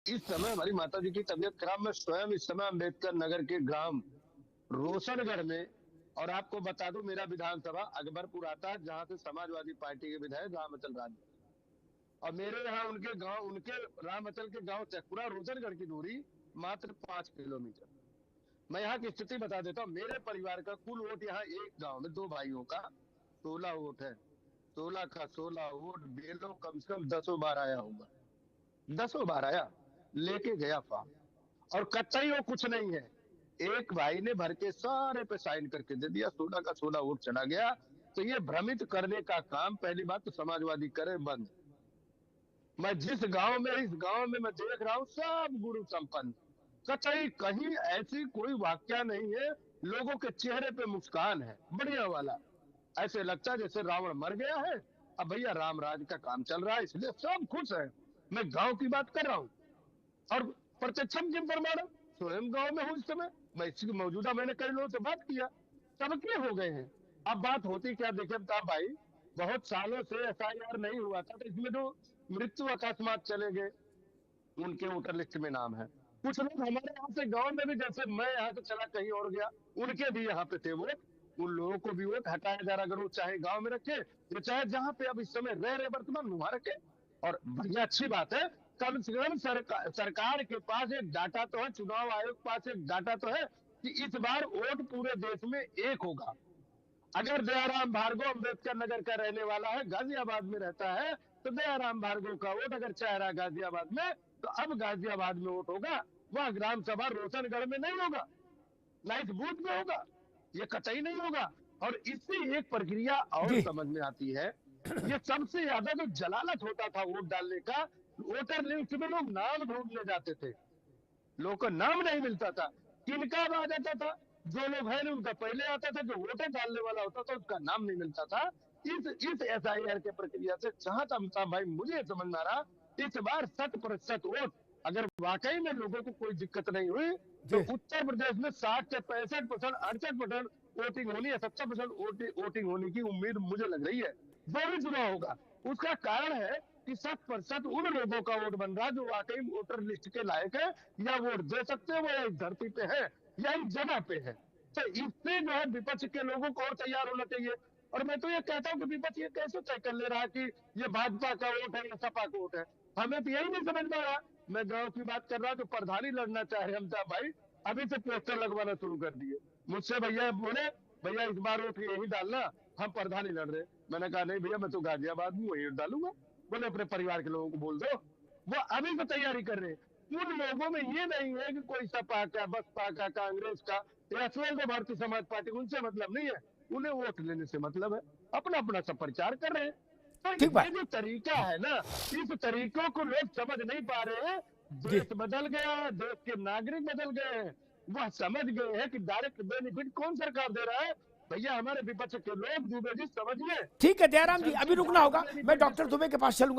इस समय हमारी माता जी की तबीयत खराब, मैं स्वयं इस समय अम्बेडकर नगर के ग्राम रोशनगढ़ में, और आपको बता दूं मेरा विधानसभा अकबरपुर आता है, जहां से समाजवादी पार्टी के विधायक रामअचल राज, और मेरे यहाँ उनके गांव, उनके रामअचल के गांव चकपुरा रोशनगढ़ की दूरी मात्र 5 किलोमीटर। मैं यहाँ की स्थिति बता देता हूँ। मेरे परिवार का कुल वोट यहाँ एक गांव में दो भाइयों का 16 वोट है। 16 का 16 वोट बेलो कम से कम 10 बार आया होगा, 10 बार आया, लेके गया फॉर्म, और कतई वो कुछ नहीं है। एक भाई ने भर के सारे पे साइन करके दे दिया, 16 का 16 वोट चला गया। तो ये भ्रमित करने का काम पहली बात तो समाजवादी करे बंद। मैं जिस गांव में, इस गांव में मैं देख रहा हूँ सब गुरु संपन्न, कतई कहीं ऐसी कोई वाक्या नहीं है। लोगों के चेहरे पे मुस्कान है बढ़िया वाला, ऐसे लगता है जैसे रावण मर गया है, अब भैया राम राज का काम चल रहा है, इसलिए सब खुश है। मैं गांव की बात कर रहा हूँ, और प्रत्यक्षम किम प्रमाणम, स्वयं गांव में हूँ इस समय। मैं इसकी मौजूदा मैंने कई लोगों से बात किया, सबके हो गए हैं। अब बात होती क्या, देखिए साहब भाई, बहुत सालों से एफआईआर नहीं हुआ था, तो इसमें जो मृत्यु अकस्मात चले गए उनके वोटर लिस्ट में नाम है। कुछ लोग हमारे यहाँ से गांव में भी, जैसे मैं यहाँ से चला कहीं और गया, उनके भी यहाँ पे थे वोट, उन लोगों को भी वोट हटाया जा रहा। अगर वो चाहे गांव में रखे, या चाहे जहाँ पे अब इस समय रह रहे वर्तमान वहां रखे। और बढ़िया अच्छी बात है, कम से कम सरकार के पास एक डाटा तो है, चुनाव आयोग के पास एक डाटा तो है कि इस बार वोट पूरे देश में एक होगा। अगर दयाराम भार्गव अम्बेडकर नगर का रहने वाला है, गाजियाबाद में रहता है, तो दयाराम भार्गव का वोट अगर चाह रहा है गाजियाबाद में, तो अब गाजियाबाद में वोट होगा, वह ग्राम सभा रोशनगढ़ में नहीं होगा, ना इस बूथ में होगा, ये कतई नहीं होगा। और इससे एक प्रक्रिया और जी। समझ में आती है, ये सबसे ज्यादा जो जलालत होता था वोट डालने का, वोटर लिस्ट में लोग नाम ढूंढने जाते थे, लोगों को नाम नहीं मिलता था। किनका आ जाता था, जो लोग हैं उनका पहले आता था, जो वोटर डालने वाला होता था उसका नाम नहीं मिलता था। इस एसआईआर के प्रक्रिया से जहां तक भाई मुझे समझ में आ रहा, इस बार 100% वोट, अगर वाकई में लोगों को कोई दिक्कत नहीं हुई, तो जी। उत्तर प्रदेश में 60 से 65%, 68% वोटिंग होनी है, 70% वोटिंग होने की उम्मीद मुझे लग रही है। जो भी चुनाव होगा, उसका कारण है कि 100% उन लोगों का वोट बन रहा है जो वाकई वोटर लिस्ट के लायक है, या वोट दे सकते हैं, वो या इस धरती पे है या इस जगह पे है। तो इससे जो है विपक्ष के लोगों को और तैयार होना चाहिए। और मैं तो ये कहता हूँ कि विपक्ष ये कैसे तय कर ले रहा है कि ये भाजपा का वोट है या सपा का वोट है, हमें तो यही नहीं समझ में आ रहा। मैं गाँव की बात कर रहा, तो प्रधानी लड़ना चाहे हम भाई, अभी से पोस्टर लगवाना शुरू कर दिए। मुझसे भैया बोले, भैया इस बार वोट यही डालना, हम प्रधानी लड़ रहे। मैंने कहा नहीं भैया, मैं तो गाजियाबाद में वही डालूंगा। बोले अपने परिवार के लोगों को बोल दो, वो अभी से तैयारी कर रहे हैं। उन लोगों में ये नहीं है कि कोई सपा का, बसपा का, कांग्रेस का या स्वयं भारतीय समाज पार्टी, उनसे मतलब नहीं है, उन्हें वोट लेने से मतलब है। अपना अपना सब प्रचार कर रहे हैं। तो ठीक ये बात। जो तरीका है ना, इस तरीकों को लोग समझ नहीं पा रहे हैं। जी। देश बदल गया है, देश के नागरिक बदल गए हैं, वह समझ गए हैं कि डायरेक्ट बेनिफिट कौन सरकार दे रहा है। भैया हमारे विपक्ष के लोग दुबे जी समझिए, ठीक है दयाराम जी, अभी सबसे रुकना डायरेक्ट होगा, मैं बेनिफिट डॉक्टर जिसको दुबे के पास चलूंगा।